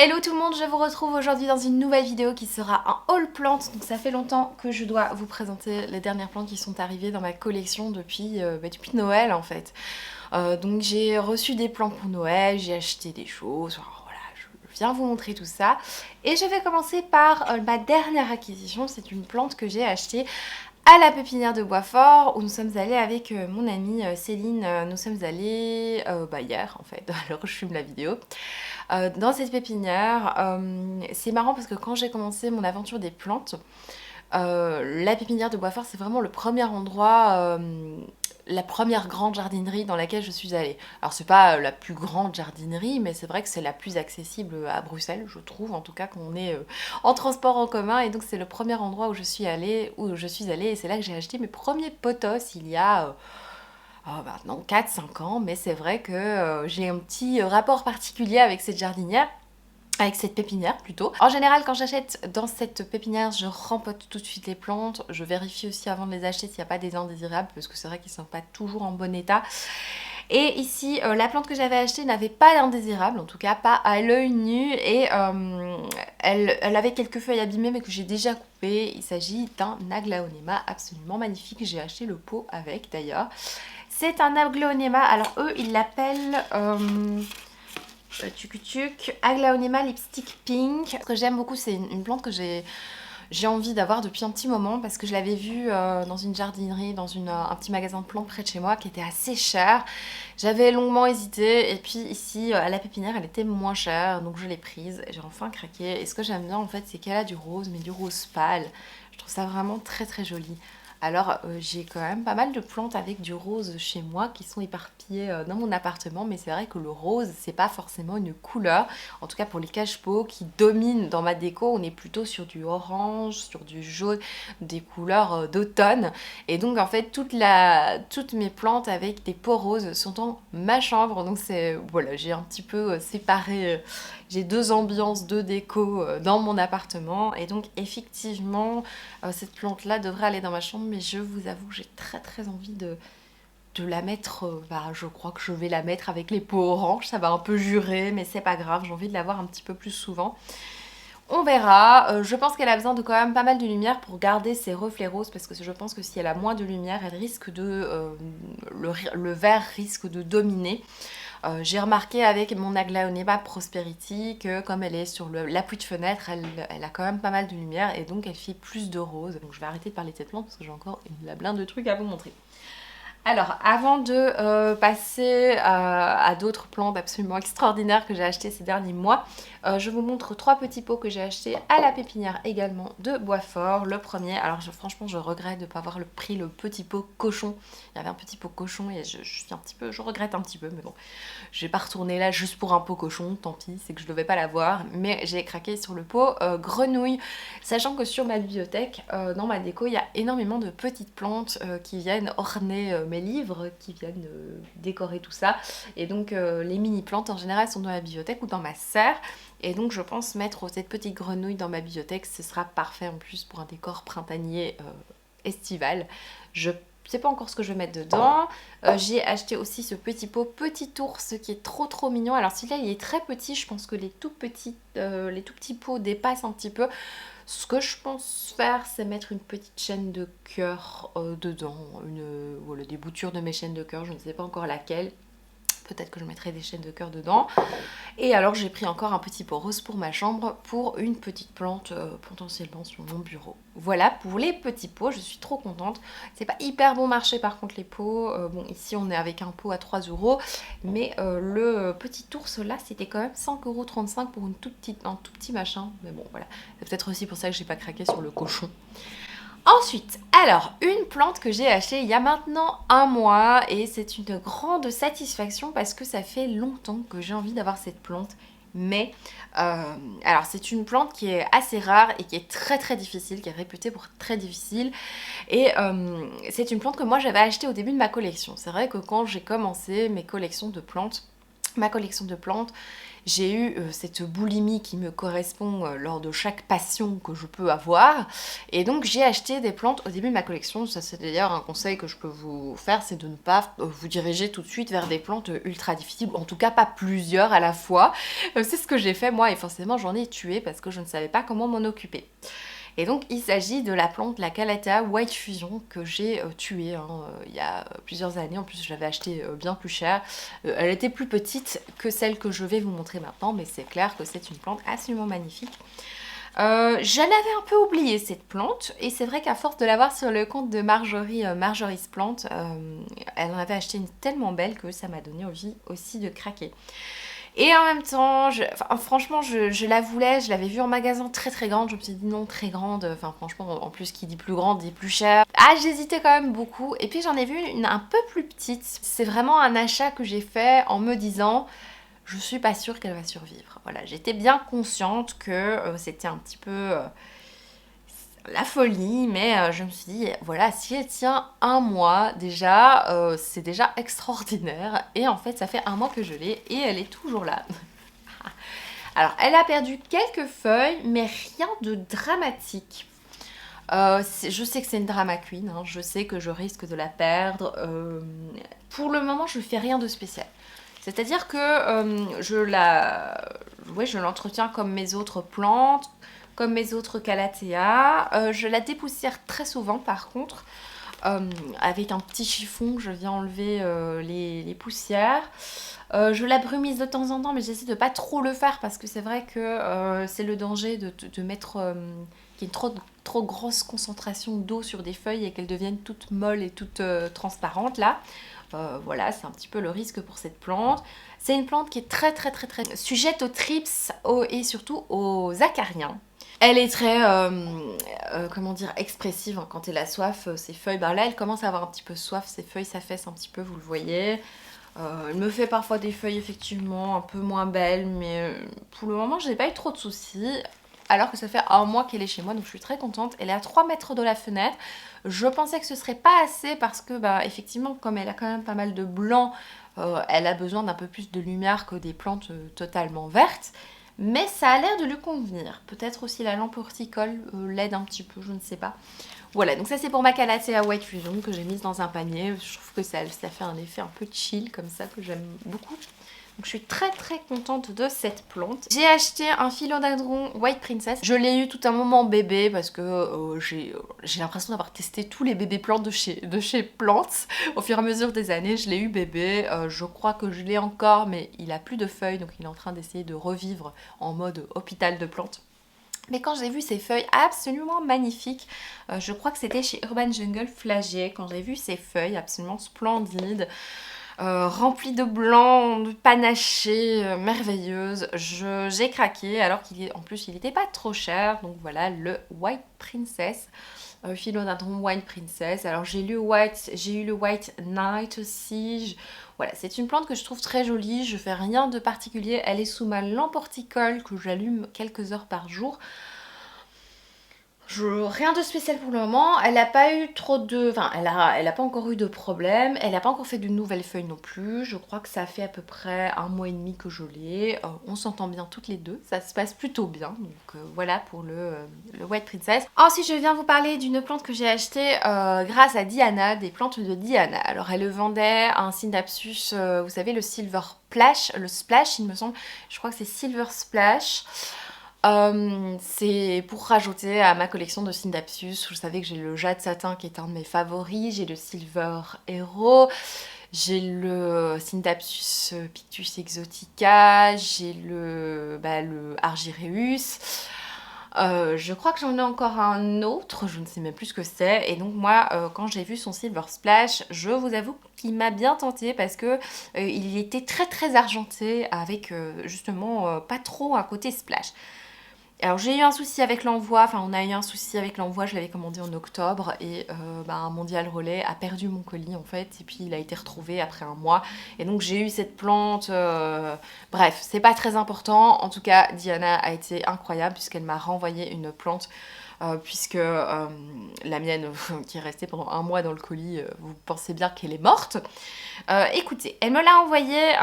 Hello tout le monde, je vous retrouve aujourd'hui dans une nouvelle vidéo qui sera un haul plantes. Donc ça fait longtemps que je dois vous présenter les dernières plantes qui sont arrivées dans ma collection depuis Noël en fait. Donc j'ai reçu des plantes pour Noël, j'ai acheté des choses, enfin, voilà, je viens vous montrer tout ça. Et je vais commencer par ma dernière acquisition, c'est une plante que j'ai achetée à la pépinière de Boisfort où nous sommes allés avec mon amie Céline. Nous sommes allés hier en fait, alors je filme la vidéo. Dans cette pépinière, c'est marrant parce que quand j'ai commencé mon aventure des plantes, la pépinière de Boisfort c'est vraiment le premier endroit, la première grande jardinerie dans laquelle je suis allée. Alors c'est pas la plus grande jardinerie, mais c'est vrai que c'est la plus accessible à Bruxelles, je trouve, en tout cas quand on est en transport en commun, et donc c'est le premier endroit où je suis allée, et c'est là que j'ai acheté mes premiers potos il y a maintenant 4-5 ans, mais c'est vrai que j'ai un petit rapport particulier avec cette jardinière. Avec cette pépinière plutôt. En général, quand j'achète dans cette pépinière, je rempote tout de suite les plantes. Je vérifie aussi avant de les acheter s'il n'y a pas des indésirables, parce que c'est vrai qu'ils ne sont pas toujours en bon état. Et ici, la plante que j'avais achetée n'avait pas d'indésirables, en tout cas pas à l'œil nu, et elle avait quelques feuilles abîmées mais que j'ai déjà coupées. Il s'agit d'un aglaonema absolument magnifique. J'ai acheté le pot avec d'ailleurs. C'est un aglaonema, alors eux ils l'appellent aglaonema lipstick pink. Ce que j'aime beaucoup, c'est une plante que j'ai envie d'avoir depuis un petit moment parce que je l'avais vue dans une jardinerie, dans un petit magasin de plantes près de chez moi qui était assez cher. J'avais longuement hésité et puis ici à la pépinière elle était moins chère donc je l'ai prise et j'ai enfin craqué. Et ce que j'aime bien en fait c'est qu'elle a du rose mais du rose pâle. Je trouve ça vraiment très très joli. Alors j'ai quand même pas mal de plantes avec du rose chez moi qui sont éparpillées dans mon appartement, mais c'est vrai que le rose c'est pas forcément une couleur, en tout cas pour les cache-pots qui dominent dans ma déco, on est plutôt sur du orange, sur du jaune, des couleurs d'automne. Et donc en fait toutes mes plantes avec des pots roses sont dans ma chambre, donc c'est voilà, j'ai un petit peu séparé, j'ai deux ambiances, deux décos dans mon appartement, et donc effectivement cette plante là devrait aller dans ma chambre, mais je vous avoue que j'ai très très envie de la mettre, je crois que je vais la mettre avec les peaux orange, ça va un peu jurer, mais c'est pas grave, j'ai envie de la voir un petit peu plus souvent. On verra, je pense qu'elle a besoin de quand même pas mal de lumière pour garder ses reflets roses, parce que je pense que si elle a moins de lumière, elle risque le vert risque de dominer. J'ai remarqué avec mon aglaonema Prosperity que comme elle est sur l'appui de fenêtre, elle a quand même pas mal de lumière et donc elle fait plus de rose. Donc je vais arrêter de parler de cette plante parce que j'ai encore une blinde de trucs à vous montrer. Alors, avant de passer à d'autres plantes absolument extraordinaires que j'ai achetées ces derniers mois, je vous montre 3 petits pots que j'ai achetés à la pépinière également de Boisfort. Le premier, alors franchement je regrette de ne pas avoir pris le petit pot cochon. Il y avait un petit pot cochon et je regrette un petit peu, mais bon, je vais pas retourner là juste pour un pot cochon, tant pis, c'est que je devais pas l'avoir. Mais j'ai craqué sur le pot grenouille, sachant que sur ma bibliothèque, dans ma déco, il y a énormément de petites plantes qui viennent orner mes livres, qui viennent décorer tout ça. Et donc les mini plantes en général sont dans ma bibliothèque ou dans ma serre. Et donc je pense mettre cette petite grenouille dans ma bibliothèque, ce sera parfait en plus pour un décor printanier estival. Je sais pas encore ce que je vais mettre dedans. J'ai acheté aussi ce petit pot Petit Ours qui est trop trop mignon. Alors celui-là il est très petit, je pense que les tout petits pots dépassent un petit peu. Ce que je pense faire, c'est mettre une petite chaîne de cœur dedans, voilà, des boutures de mes chaînes de cœur, je ne sais pas encore laquelle. Peut-être que je mettrai des chaînes de cœur dedans. Et alors j'ai pris encore un petit pot rose pour ma chambre pour une petite plante potentiellement sur mon bureau. Voilà pour les petits pots, je suis trop contente. C'est pas hyper bon marché par contre les pots. Bon ici on est avec un pot à 3 €, mais le petit ours là c'était quand même 5,35 € pour un tout petit machin. Mais bon voilà, c'est peut-être aussi pour ça que j'ai pas craqué sur le cochon. Ensuite, alors, une plante que j'ai achetée il y a maintenant un mois et c'est une grande satisfaction parce que ça fait longtemps que j'ai envie d'avoir cette plante. Mais, alors c'est une plante qui est assez rare et qui est très très difficile, qui est réputée pour très difficile. Et c'est une plante que moi j'avais achetée au début de ma collection. C'est vrai que quand j'ai commencé ma collection de plantes, j'ai eu cette boulimie qui me correspond lors de chaque passion que je peux avoir. Et donc j'ai acheté des plantes au début de ma collection. Ça c'est d'ailleurs un conseil que je peux vous faire, c'est de ne pas vous diriger tout de suite vers des plantes ultra difficiles, ou en tout cas pas plusieurs à la fois. C'est ce que j'ai fait moi et forcément j'en ai tué parce que je ne savais pas comment m'en occuper. Et donc il s'agit de la plante, la Calathea White Fusion, que j'ai tuée il y a plusieurs années. En plus je l'avais achetée bien plus cher. Elle était plus petite que celle que je vais vous montrer maintenant, mais c'est clair que c'est une plante absolument magnifique. Je l'avais un peu oubliée cette plante, et c'est vrai qu'à force de l'avoir sur le compte de Marjorie, Marjorie's Plante, elle en avait acheté une tellement belle que ça m'a donné envie aussi de craquer. Et en même temps, franchement, je la voulais, je l'avais vue en magasin très très grande, je me suis dit non, très grande, enfin franchement, en plus qui dit plus grande dit plus cher. Ah, j'hésitais quand même beaucoup, et puis j'en ai vu une un peu plus petite. C'est vraiment un achat que j'ai fait en me disant, je suis pas sûre qu'elle va survivre. Voilà, j'étais bien consciente que c'était un petit peu la folie, mais je me suis dit, voilà, si elle tient un mois déjà, c'est déjà extraordinaire. Et en fait, ça fait un mois que je l'ai et elle est toujours là. Alors, elle a perdu quelques feuilles, mais rien de dramatique. Je sais que c'est une drama queen, hein, je sais que je risque de la perdre. Pour le moment, je fais rien de spécial. C'est-à-dire que je l'entretiens comme mes autres plantes, comme mes autres Calathea. Je la dépoussière très souvent par contre, avec un petit chiffon, je viens enlever les poussières. Je la brumise de temps en temps, mais j'essaie de pas trop le faire parce que c'est vrai que c'est le danger de mettre qu'il y ait une trop grosse concentration d'eau sur des feuilles et qu'elles deviennent toutes molles et toutes transparentes là. Voilà, c'est un petit peu le risque pour cette plante. C'est une plante qui est très sujette aux thrips et surtout aux acariens. Elle est très, comment dire, expressive hein, quand elle a soif. Ses feuilles, ben là elle commence à avoir un petit peu soif, ses feuilles s'affaissent un petit peu, vous le voyez. Elle me fait parfois des feuilles effectivement un peu moins belles, mais pour le moment je n'ai pas eu trop de soucis. Alors que ça fait un mois qu'elle est chez moi, donc je suis très contente. Elle est à 3 mètres de la fenêtre. Je pensais que ce serait pas assez parce que, bah, effectivement, comme elle a quand même pas mal de blanc, elle a besoin d'un peu plus de lumière que des plantes totalement vertes. Mais ça a l'air de lui convenir. Peut-être aussi la lampe horticole l'aide un petit peu, je ne sais pas. Voilà, donc ça c'est pour ma Calathea White Fusion que j'ai mise dans un panier. Je trouve que ça fait un effet un peu chill comme ça que j'aime beaucoup. Donc je suis très contente de cette plante. J'ai acheté un philodendron White Princess. Je l'ai eu tout un moment bébé parce que j'ai l'impression d'avoir testé tous les bébés plantes de chez Plantes. Au fur et à mesure des années, je l'ai eu bébé. Je crois que je l'ai encore, mais il a plus de feuilles, donc il est en train d'essayer de revivre en mode hôpital de plantes. Mais quand j'ai vu ces feuilles absolument magnifiques, je crois que c'était chez Urban Jungle Flagey, quand j'ai vu ces feuilles absolument splendides, remplie de blanc, de panaché, merveilleuse. J'ai craqué alors en plus il n'était pas trop cher. Donc voilà le White Princess, philodendron White Princess. Alors j'ai eu le White Knight aussi. Voilà, c'est une plante que je trouve très jolie. Je fais rien de particulier. Elle est sous ma lampe horticole que j'allume quelques heures par jour. Rien de spécial pour le moment, elle n'a pas eu trop de... Enfin, elle a pas encore eu de problème, elle n'a pas encore fait de nouvelles feuilles non plus, je crois que ça fait à peu près un mois et demi que je l'ai, on s'entend bien toutes les deux, ça se passe plutôt bien, donc voilà pour le White Princess. Ensuite je viens vous parler d'une plante que j'ai achetée grâce à Diana, des plantes de Diana. Alors elle vendait un Scindapsus, vous savez le Silver Splash il me semble, je crois que c'est Silver Splash. C'est pour rajouter à ma collection de Scindapsus. Vous savez que j'ai le jade satin qui est un de mes favoris, j'ai le Silver Hero, j'ai le Scindapsus Pictus Exotica, j'ai le Argyreus. Je crois que j'en ai encore un autre, je ne sais même plus ce que c'est. Et donc moi, quand j'ai vu son Silver Splash, je vous avoue qu'il m'a bien tenté parce que il était très argenté avec justement pas trop un côté splash. Alors j'ai eu un souci avec l'envoi, on a eu un souci avec l'envoi, je l'avais commandé en octobre et un Mondial Relais a perdu mon colis en fait et puis il a été retrouvé après un mois et donc j'ai eu cette plante, bref c'est pas très important, en tout cas Diana a été incroyable puisqu'elle m'a renvoyé une plante puisque la mienne qui est restée pendant un mois dans le colis, vous pensez bien qu'elle est morte. Écoutez, elle me l'a envoyée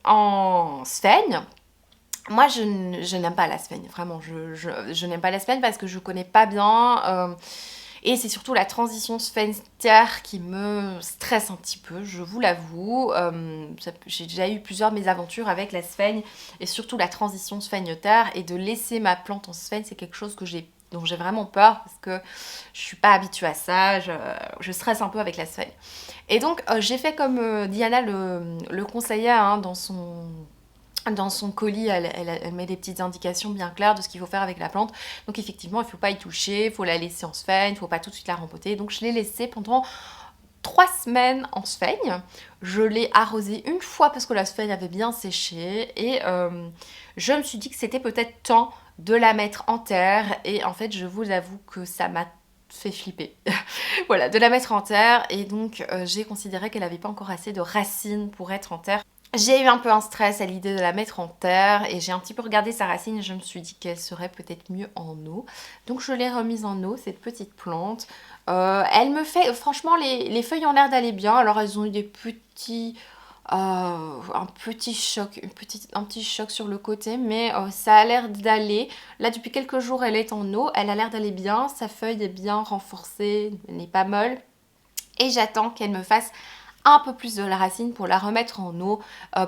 en sphaigne. Moi, je n'aime pas la sphaigne, vraiment, je n'aime pas la sphaigne parce que je connais pas bien, et c'est surtout la transition sphaigne-terre qui me stresse un petit peu, je vous l'avoue. J'ai déjà eu plusieurs mésaventures avec la sphaigne, et surtout la transition sphaigne-terre, et de laisser ma plante en sphaigne, c'est quelque chose dont j'ai vraiment peur, parce que je suis pas habituée à ça, je stresse un peu avec la sphaigne. Et donc, j'ai fait comme Diana le conseillait, hein, dans son colis, elle met des petites indications bien claires de ce qu'il faut faire avec la plante. Donc effectivement, il ne faut pas y toucher, il faut la laisser en sphaigne, il ne faut pas tout de suite la rempoter. Donc je l'ai laissée pendant 3 semaines en sphaigne. Je l'ai arrosée une fois parce que la sphaigne avait bien séché. Et je me suis dit que c'était peut-être temps de la mettre en terre. Et en fait, je vous avoue que ça m'a fait flipper. Voilà, de la mettre en terre. Et donc j'ai considéré qu'elle n'avait pas encore assez de racines pour être en terre. J'ai eu un peu un stress à l'idée de la mettre en terre et j'ai un petit peu regardé sa racine et je me suis dit qu'elle serait peut-être mieux en eau. Donc je l'ai remise en eau, cette petite plante. Elle me fait... Franchement, les feuilles ont l'air d'aller bien. Alors elles ont eu des petits... un petit choc, un petit choc sur le côté, mais ça a l'air d'aller. Là, depuis quelques jours, elle est en eau. Elle a l'air d'aller bien. Sa feuille est bien renforcée, elle n'est pas molle. Et j'attends qu'elle me fasse un peu plus de la racine pour la remettre en eau,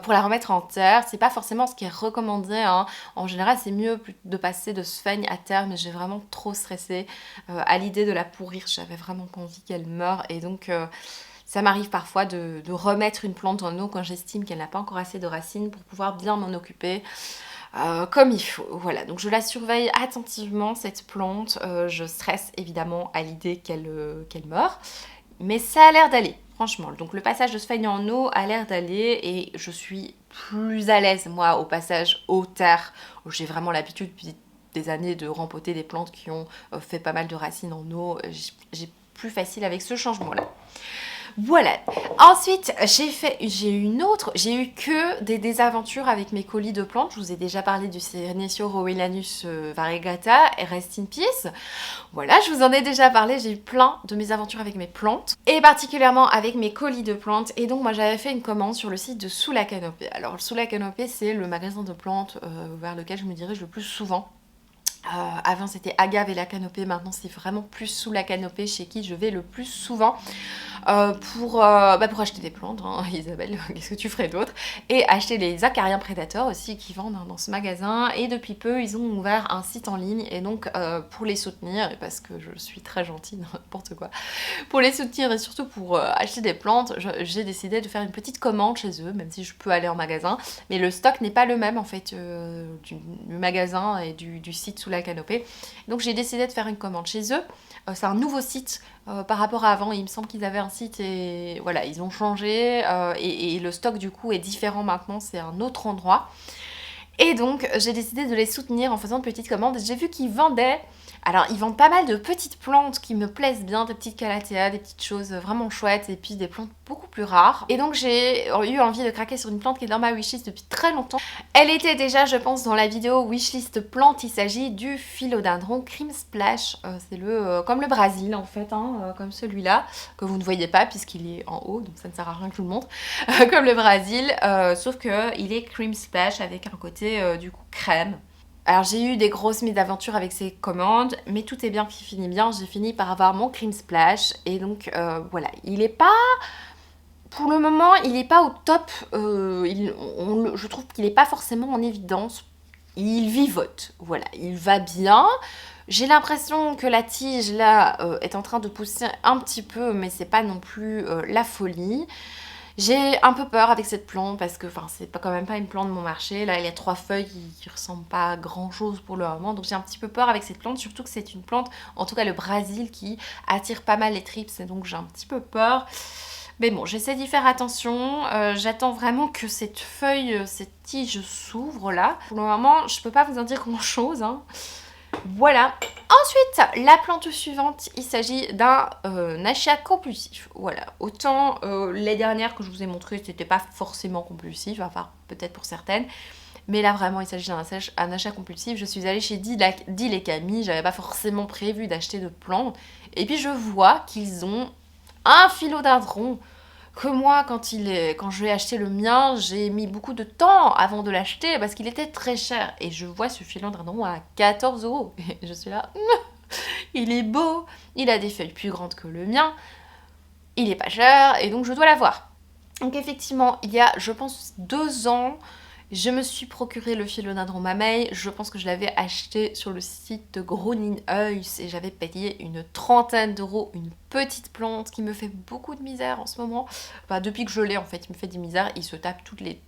pour la remettre en terre. C'est pas forcément ce qui est recommandé, hein. En général, c'est mieux de passer de sphaigne à terre, mais j'ai vraiment trop stressé à l'idée de la pourrir. J'avais vraiment pas envie qu'elle meure, et donc ça m'arrive parfois de remettre une plante en eau quand j'estime qu'elle n'a pas encore assez de racines pour pouvoir bien m'en occuper. Comme il faut, voilà, donc je la surveille attentivement, cette plante. Je stresse évidemment à l'idée qu'elle meure, mais ça a l'air d'aller, franchement. Donc le passage de sphaigne en eau a l'air d'aller et je suis plus à l'aise, moi, au passage eau-terre, où j'ai vraiment l'habitude depuis des années de rempoter des plantes qui ont fait pas mal de racines en eau. J'ai plus facile avec ce changement-là. Voilà. Ensuite, j'ai eu que des désaventures avec mes colis de plantes. Je vous ai déjà parlé du Senecio Roellanus variegata et Rest in Peace. Voilà, je vous en ai déjà parlé. J'ai eu plein de mésaventures avec mes plantes et particulièrement avec mes colis de plantes. Et donc, moi, j'avais fait une commande sur le site de Sous la Canopée. Alors, Sous la Canopée, c'est le magasin de plantes vers lequel je me dirige le plus souvent. Avant c'était Agave et la Canopée, maintenant c'est vraiment plus Sous la Canopée chez qui je vais le plus souvent pour acheter des plantes, hein, Isabelle, qu'est-ce que tu ferais d'autre, et acheter les acariens prédateurs aussi qui vendent, hein, dans ce magasin. Et depuis peu ils ont ouvert un site en ligne, et donc pour les soutenir, parce que je suis très gentille, n'importe quoi, pour les soutenir et surtout pour acheter des plantes, j'ai décidé de faire une petite commande chez eux, même si je peux aller en magasin, mais le stock n'est pas le même en fait du magasin et du site Sous la Canopée. Donc j'ai décidé de faire une commande chez eux. C'est un nouveau site par rapport à avant. Il me semble qu'ils avaient un site et voilà, ils ont changé et le stock du coup est différent maintenant, c'est un autre endroit. Et donc j'ai décidé de les soutenir en faisant une petite commande. J'ai vu qu'ils vendaient... Alors, ils vendent pas mal de petites plantes qui me plaisent bien, des petites calatheas, des petites choses vraiment chouettes, et puis des plantes beaucoup plus rares. Et donc, j'ai eu envie de craquer sur une plante qui est dans ma wishlist depuis très longtemps. Elle était déjà, je pense, dans la vidéo wishlist plante. Il s'agit du Philodendron Cream Splash. C'est comme le Brésil, en fait, hein, comme celui-là, que vous ne voyez pas puisqu'il est en haut, donc ça ne sert à rien que je vous le montre. Comme le Brésil, sauf qu'il est Cream Splash avec un côté, du coup, crème. Alors j'ai eu des grosses mésaventures avec ces commandes, mais tout est bien qui finit bien. J'ai fini par avoir mon Cream Splash et donc voilà, il est pas... Pour le moment, il n'est pas au top. Je trouve qu'il n'est pas forcément en évidence. Il vivote, voilà, il va bien. J'ai l'impression que la tige là est en train de pousser un petit peu, mais c'est pas non plus la folie. J'ai un peu peur avec cette plante parce que c'est quand même pas une plante de mon marché. Là, il y a 3 feuilles qui ressemblent pas à grand chose pour le moment. Donc j'ai un petit peu peur avec cette plante, surtout que c'est une plante, en tout cas le Brésil, qui attire pas mal les trips. Et donc j'ai un petit peu peur. Mais bon, j'essaie d'y faire attention. J'attends vraiment que cette feuille, cette tige s'ouvre là. Pour le moment, je peux pas vous en dire grand chose, hein. Voilà. Ensuite, la plante suivante, il s'agit d'un achat compulsif. Voilà. Autant les dernières que je vous ai montrées, c'était pas forcément compulsif, enfin peut-être pour certaines. Mais là vraiment il s'agit d'un achat compulsif. Je suis allée chez Deal et Camille, j'avais pas forcément prévu d'acheter de plantes. Et puis je vois qu'ils ont un philodendron que moi quand je vais acheter le mien, j'ai mis beaucoup de temps avant de l'acheter parce qu'il était très cher. Et je vois ce philodendron à 14 euros. Et je suis là, il est beau, il a des feuilles plus grandes que le mien, il est pas cher et donc je dois l'avoir. Donc effectivement, il y a, je pense, 2 ans, je me suis procuré le philodendron mamey. Je pense que je l'avais acheté sur le site de Groninhuis et j'avais payé une trentaine d'euros, une petite plante qui me fait beaucoup de misère en ce moment. Enfin, depuis que je l'ai, en fait, il me fait des misères. Il se tape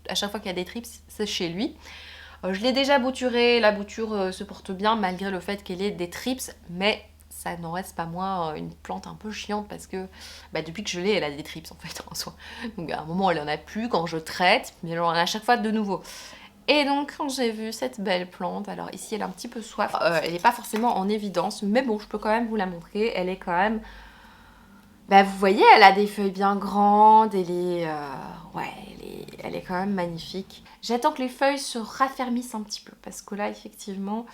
à chaque fois qu'il y a des trips, c'est chez lui. Je l'ai déjà bouturé, la bouture se porte bien malgré le fait qu'elle ait des trips, mais ça n'en reste pas moins une plante un peu chiante parce que depuis que je l'ai, elle a des trips en fait en soi. Donc à un moment elle en a plus quand je traite, mais elle en a à chaque fois de nouveau. Et donc quand j'ai vu cette belle plante, alors ici elle a un petit peu soif, elle n'est pas forcément en évidence, mais bon je peux quand même vous la montrer, elle est quand même... vous voyez, elle a des feuilles bien grandes, elle est quand même magnifique. J'attends que les feuilles se raffermissent un petit peu parce que là effectivement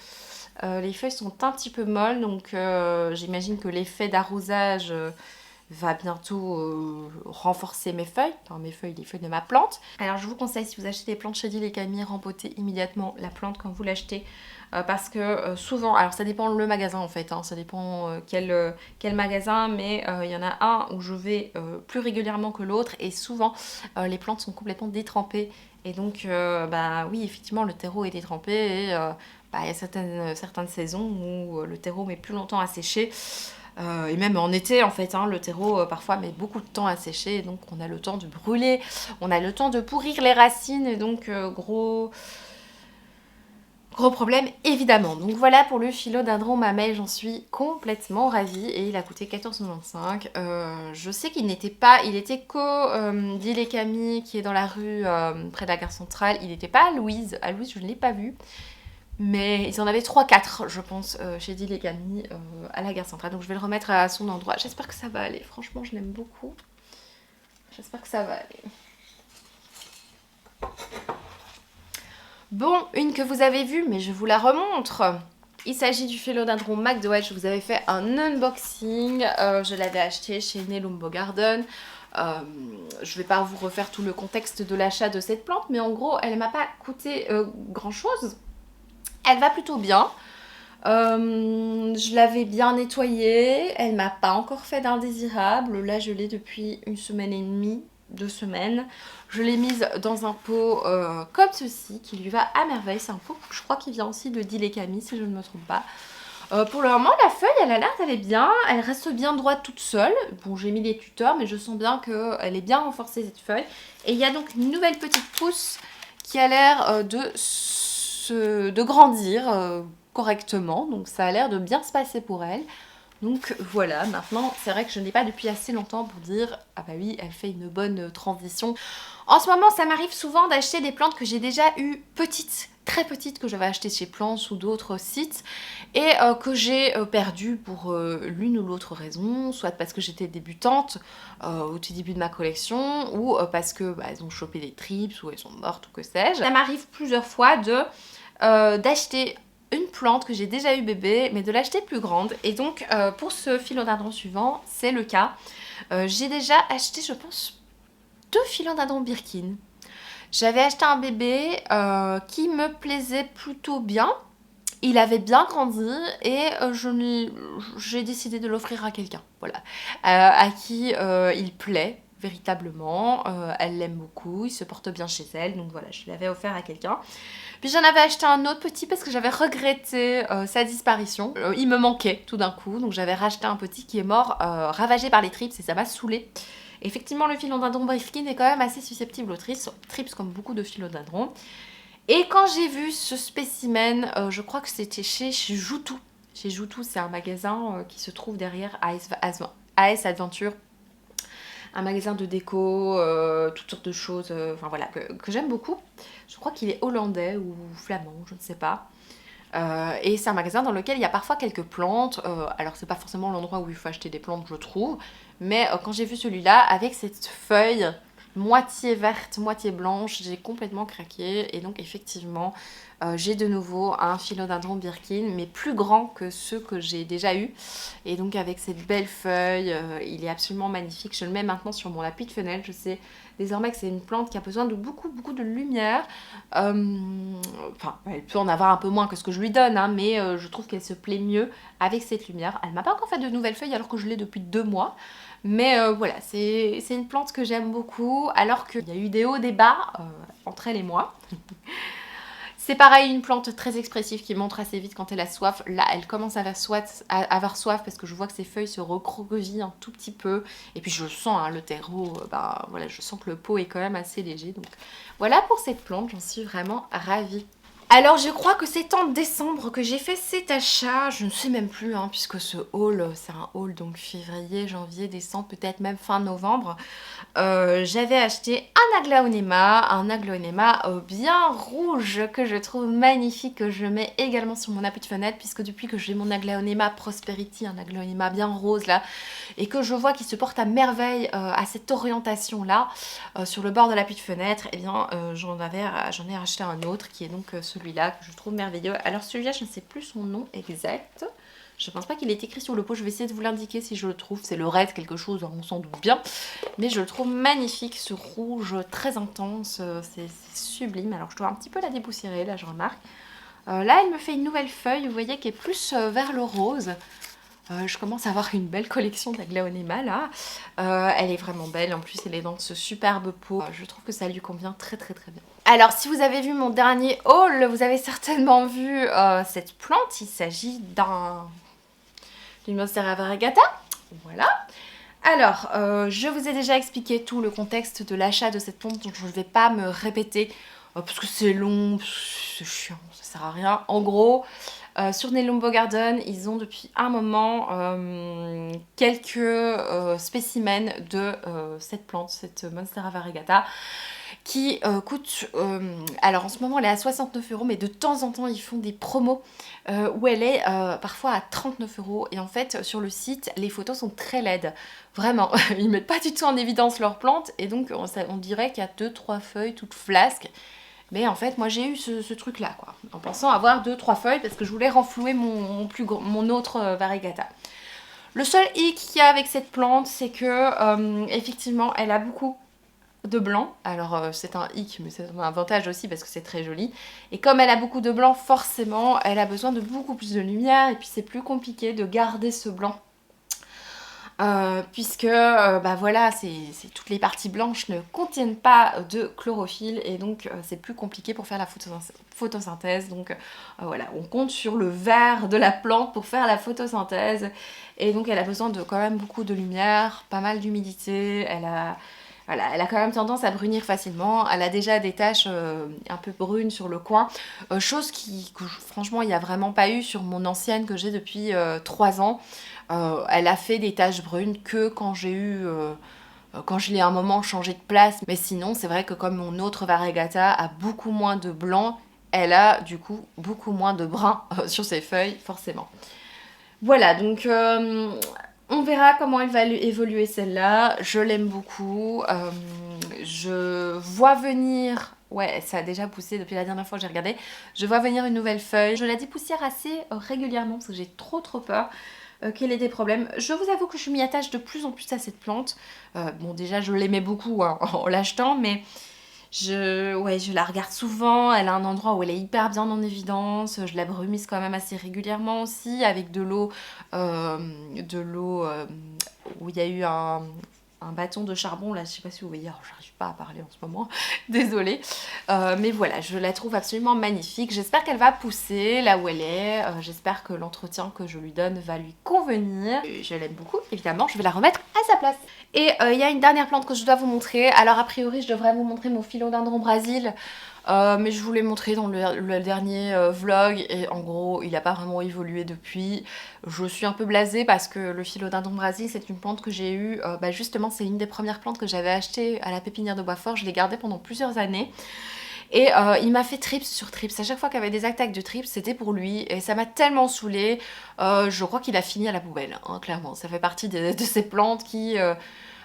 les feuilles sont un petit peu molles, donc j'imagine que l'effet d'arrosage va bientôt renforcer mes feuilles, les feuilles de ma plante. Alors je vous conseille, si vous achetez des plantes chez Deal et Camille, rempotez immédiatement la plante quand vous l'achetez. Parce que souvent, alors ça dépend le magasin en fait, ça dépend quel magasin, mais il y en a un où je vais plus régulièrement que l'autre et souvent les plantes sont complètement détrempées et donc oui effectivement le terreau est détrempé et il y a certaines saisons où le terreau met plus longtemps à sécher. Et même en été en fait, le terreau parfois met beaucoup de temps à sécher, et donc on a le temps de brûler, on a le temps de pourrir les racines, et donc gros problème évidemment. Donc voilà pour le philodendron mamey, j'en suis complètement ravie et il a coûté 14,95 €. Je sais qu'il n'était pas, il était Deal et Camille qui est dans la rue près de la gare centrale, il n'était pas à Louise je ne l'ai pas vu. Mais ils en avaient 3-4 je pense chez Deal et Camille à la gare centrale. Donc je vais le remettre à son endroit. J'espère que ça va aller. Franchement je l'aime beaucoup. J'espère que ça va aller. Bon, une que vous avez vue mais je vous la remontre. Il s'agit du philodendron McDowell. Je vous avais fait un unboxing. Je l'avais acheté chez Nelumbo Garden. Je vais pas vous refaire tout le contexte de l'achat de cette plante. Mais en gros elle m'a pas coûté grand chose. Elle va plutôt bien. Je l'avais bien nettoyée. Elle m'a pas encore fait d'indésirable. Là, je l'ai depuis 1 semaine et demie, 2 semaines. Je l'ai mise dans un pot comme ceci, qui lui va à merveille. C'est un pot, je crois, qui vient aussi de Deal et Camille, si je ne me trompe pas. Pour le moment, la feuille, elle a l'air d'aller bien. Elle reste bien droite toute seule. Bon, j'ai mis les tuteurs, mais je sens bien qu'elle est bien renforcée, cette feuille. Et il y a donc une nouvelle petite pousse qui a l'air de grandir correctement, donc ça a l'air de bien se passer pour elle. Donc voilà, maintenant c'est vrai que je ne l'ai pas depuis assez longtemps pour dire ah bah oui elle fait une bonne transition. En ce moment ça m'arrive souvent d'acheter des plantes que j'ai déjà eues petites, très petites, que j'avais achetées chez Plants ou d'autres sites et que j'ai perdues pour l'une ou l'autre raison, soit parce que j'étais débutante au tout début de ma collection ou parce que elles ont chopé des trips ou elles sont mortes ou que sais-je. Ça m'arrive plusieurs fois d'acheter une plante que j'ai déjà eu bébé mais de l'acheter plus grande et donc pour ce philodendron suivant c'est le cas. J'ai déjà acheté je pense 2 philodendrons Birkin. J'avais acheté un bébé qui me plaisait plutôt bien, il avait bien grandi et j'ai décidé de l'offrir à quelqu'un, voilà, à qui il plaît véritablement, elle l'aime beaucoup, il se porte bien chez elle, donc voilà, je l'avais offert à quelqu'un. Puis j'en avais acheté un autre petit parce que j'avais regretté sa disparition. Il me manquait tout d'un coup, donc j'avais racheté un petit qui est mort, ravagé par les trips et ça m'a saoulée. Effectivement, le philodendron Birkin est quand même assez susceptible aux trips comme beaucoup de philodendrons. Et quand j'ai vu ce spécimen, je crois que c'était chez Joutou. Chez Joutou, c'est un magasin qui se trouve derrière AS Adventure. Un magasin de déco, toutes sortes de choses, enfin voilà, que j'aime beaucoup. Je crois qu'il est hollandais ou flamand, je ne sais pas. Et c'est un magasin dans lequel il y a parfois quelques plantes. Alors c'est pas forcément l'endroit où il faut acheter des plantes, je trouve. Mais quand j'ai vu celui-là, avec cette feuille moitié verte, moitié blanche, j'ai complètement craqué. Et donc effectivement, j'ai de nouveau un philodendron Birkin, mais plus grand que ceux que j'ai déjà eu. Et donc avec cette belle feuille, il est absolument magnifique. Je le mets maintenant sur mon appui de fenêtre. Je sais désormais que c'est une plante qui a besoin de beaucoup de lumière. Enfin, elle peut en avoir un peu moins que ce que je lui donne, hein, mais je trouve qu'elle se plaît mieux avec cette lumière. Elle m'a pas encore fait de nouvelles feuilles alors que je l'ai depuis 2 mois. Mais voilà, c'est une plante que j'aime beaucoup, alors qu'il y a eu des hauts, des bas entre elle et moi. C'est pareil, une plante très expressive qui montre assez vite quand elle a soif. Là, elle commence à avoir soif parce que je vois que ses feuilles se recroquevillent un tout petit peu. Et puis je le sens, hein, le terreau, voilà, je sens que le pot est quand même assez léger. Donc voilà pour cette plante, j'en suis vraiment ravie. Alors je crois que c'est en décembre que j'ai fait cet achat, je ne sais même plus, hein, puisque ce haul, c'est un haul donc février, janvier, décembre, peut-être même fin novembre. J'avais acheté un aglaonema bien rouge que je trouve magnifique, que je mets également sur mon appui de fenêtre, puisque depuis que j'ai mon aglaonema Prosperity, un aglaonema bien rose là, et que je vois qu'il se porte à merveille à cette orientation là, sur le bord de l'appui de fenêtre, et bien j'en ai acheté un autre qui est donc celui-là que je trouve merveilleux. Alors celui-là, je ne sais plus son nom exact. Je pense pas qu'il est écrit sur le pot, je vais essayer de vous l'indiquer si je le trouve. C'est le Red quelque chose, on s'en doute bien. Mais je le trouve magnifique, ce rouge très intense, c'est sublime. Alors je dois un petit peu la dépoussiérer, là je remarque. Là elle me fait une nouvelle feuille, vous voyez, qui est plus vers le rose. Je commence à avoir une belle collection d'aglaonema là. Elle est vraiment belle, en plus elle est dans ce superbe pot. Je trouve que ça lui convient très bien. Alors si vous avez vu mon dernier haul, vous avez certainement vu cette plante. Il s'agit d'une Monstera variegata. Voilà. Alors, je vous ai déjà expliqué tout le contexte de l'achat de cette plante, donc je ne vais pas me répéter, parce que c'est long, c'est chiant, ça sert à rien. En gros, sur Nelumbo Garden, ils ont depuis un moment quelques spécimens de cette plante, cette Monstera variegata, qui coûte, alors en ce moment elle est à 69 €, mais de temps en temps ils font des promos où elle est parfois à 39 €. Et en fait sur le site les photos sont très laides, vraiment, ils mettent pas du tout en évidence leurs plantes et donc on dirait qu'il y a 2-3 feuilles toutes flasques. Mais en fait moi j'ai eu ce truc là quoi, en pensant avoir 2-3 feuilles parce que je voulais renflouer mon autre variegata. Le seul hic qu'il y a avec cette plante, c'est que effectivement elle a beaucoup de blanc. Alors c'est un hic, mais c'est un avantage aussi parce que c'est très joli. Et comme elle a beaucoup de blanc, forcément, elle a besoin de beaucoup plus de lumière. Et puis c'est plus compliqué de garder ce blanc. Puisque bah voilà, toutes les parties blanches ne contiennent pas de chlorophylle. Et donc c'est plus compliqué pour faire la photosynthèse. Donc voilà, on compte sur le vert de la plante pour faire la photosynthèse. Et donc elle a besoin de quand même beaucoup de lumière, pas mal d'humidité. Voilà, elle a quand même tendance à brunir facilement. Elle a déjà des taches un peu brunes sur le coin. Chose que franchement, il n'y a vraiment pas eu sur mon ancienne que j'ai depuis 3 ans. Elle a fait des taches brunes que quand j'ai eu... quand je l'ai un moment changé de place. Mais sinon, c'est vrai que comme mon autre variegata a beaucoup moins de blanc, elle a du coup beaucoup moins de brun sur ses feuilles, forcément. Voilà, donc... on verra comment elle va évoluer celle-là. Je l'aime beaucoup. Je vois venir... Ouais, ça a déjà poussé depuis la dernière fois que j'ai regardé. Je vois venir une nouvelle feuille. Je la dépoussière assez régulièrement parce que j'ai trop peur qu'elle ait des problèmes. Je vous avoue que je m'y attache de plus en plus à cette plante. Bon, déjà, je l'aimais beaucoup hein, en l'achetant, mais... je la regarde souvent, elle a un endroit où elle est hyper bien en évidence, je la brumise quand même assez régulièrement aussi, avec de l'eau où il y a eu un bâton de charbon, là je sais pas si vous voyez, alors j'arrive pas à parler en ce moment, désolée, mais voilà, je la trouve absolument magnifique, j'espère qu'elle va pousser là où elle est, j'espère que l'entretien que je lui donne va lui convenir, je l'aime beaucoup, évidemment, je vais la remettre à sa place. Et il y a une dernière plante que je dois vous montrer, alors a priori je devrais vous montrer mon philodendron Brésil, mais je vous l'ai montré dans le dernier vlog et en gros il n'a pas vraiment évolué depuis. Je suis un peu blasée parce que le philodendron Brésil c'est une plante que j'ai eue, justement c'est une des premières plantes que j'avais achetées à la pépinière de Boisfort, je l'ai gardée pendant plusieurs années. Et il m'a fait trips sur trips, à chaque fois qu'il y avait des attaques de trips c'était pour lui et ça m'a tellement saoulée, je crois qu'il a fini à la poubelle, hein, clairement. Ça fait partie de ces plantes qui...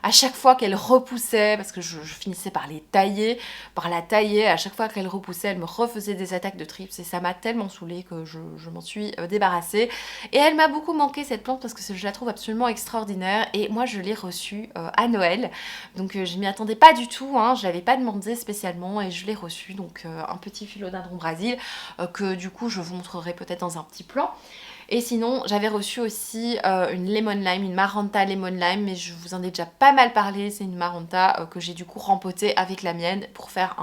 à chaque fois qu'elle repoussait, parce que je finissais par les tailler, par la tailler, à chaque fois qu'elle repoussait, elle me refaisait des attaques de trips et ça m'a tellement saoulée que je m'en suis débarrassée. Et elle m'a beaucoup manqué cette plante parce que je la trouve absolument extraordinaire et moi je l'ai reçue à Noël. Donc je m'y attendais pas du tout, hein, je l'avais pas demandé spécialement et je l'ai reçue. Donc un petit philodendron Brésil que du coup je vous montrerai peut-être dans un petit plan. Et sinon, j'avais reçu aussi une lemon lime, une maranta lemon lime, mais je vous en ai déjà pas mal parlé. C'est une maranta que j'ai du coup rempotée avec la mienne pour faire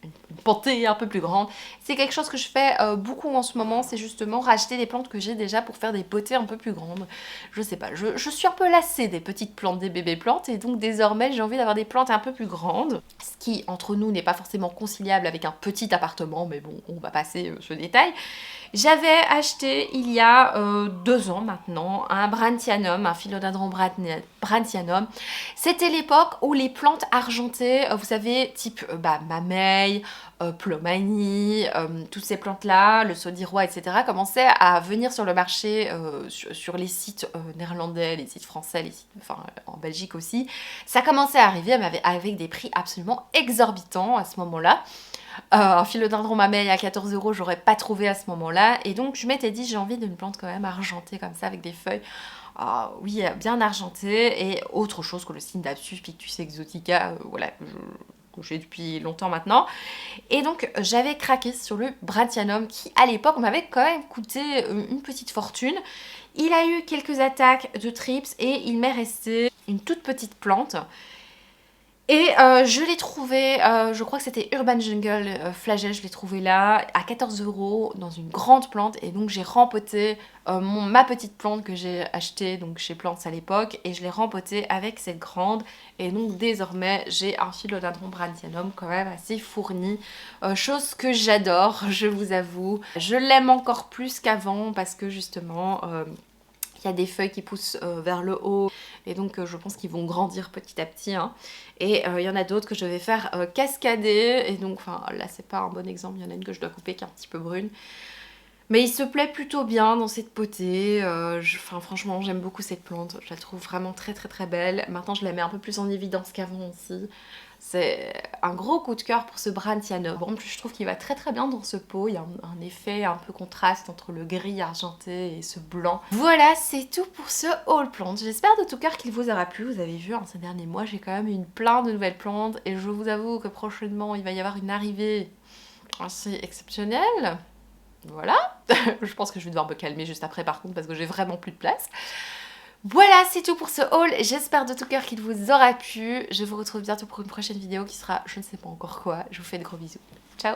une potée un peu plus grande. C'est quelque chose que je fais beaucoup en ce moment, c'est justement racheter des plantes que j'ai déjà pour faire des potées un peu plus grandes. Je sais pas, je suis un peu lassée des petites plantes, des bébés plantes, et donc désormais j'ai envie d'avoir des plantes un peu plus grandes. Ce qui, entre nous, n'est pas forcément conciliable avec un petit appartement, mais bon, on va passer ce détail. J'avais acheté il y a 2 ans maintenant un Brandtianum, un philodendron Brandtianum. C'était l'époque où les plantes argentées, vous savez, type mamey, plomanie, toutes ces plantes-là, le saudiroy, etc., commençaient à venir sur le marché, sur les sites néerlandais, les sites français, les sites, enfin en Belgique aussi. Ça commençait à arriver avec des prix absolument exorbitants à ce moment-là. Un philodendron mamey à 14 €, j'aurais pas trouvé à ce moment-là. Et donc, je m'étais dit, j'ai envie d'une plante quand même argentée comme ça, avec des feuilles, oui, bien argentées. Et autre chose que le Scindapsus Pictus exotica, voilà, que j'ai depuis longtemps maintenant. Et donc, j'avais craqué sur le Brandtianum, qui à l'époque m'avait quand même coûté une petite fortune. Il a eu quelques attaques de trips et il m'est resté une toute petite plante. Et je l'ai trouvé, je crois que c'était Urban Jungle Flagelle, je l'ai trouvé là, à 14 € dans une grande plante. Et donc j'ai rempoté ma petite plante que j'ai achetée donc chez Plants à l'époque. Et je l'ai rempotée avec cette grande. Et donc désormais j'ai un philodendron Brandtianum quand même assez fourni. Chose que j'adore, je vous avoue. Je l'aime encore plus qu'avant parce que justement... il y a des feuilles qui poussent vers le haut et donc je pense qu'ils vont grandir petit à petit, hein. Et il y en a d'autres que je vais faire cascader et donc enfin là c'est pas un bon exemple, il y en a une que je dois couper qui est un petit peu brune. Mais il se plaît plutôt bien dans cette potée, franchement j'aime beaucoup cette plante, je la trouve vraiment très très très belle. Maintenant je la mets un peu plus en évidence qu'avant aussi. C'est un gros coup de cœur pour ce Brandtianum. En plus je trouve qu'il va très très bien dans ce pot, il y a un effet un peu contraste entre le gris argenté et ce blanc. Voilà, c'est tout pour ce haul plant. J'espère de tout cœur qu'il vous aura plu. Vous avez vu, ces derniers mois j'ai quand même eu plein de nouvelles plantes et je vous avoue que prochainement il va y avoir une arrivée assez exceptionnelle. Voilà, je pense que je vais devoir me calmer juste après par contre parce que j'ai vraiment plus de place. Voilà, c'est tout pour ce haul. J'espère de tout cœur qu'il vous aura plu. Je vous retrouve bientôt pour une prochaine vidéo qui sera, je ne sais pas encore quoi. Je vous fais de gros bisous. Ciao!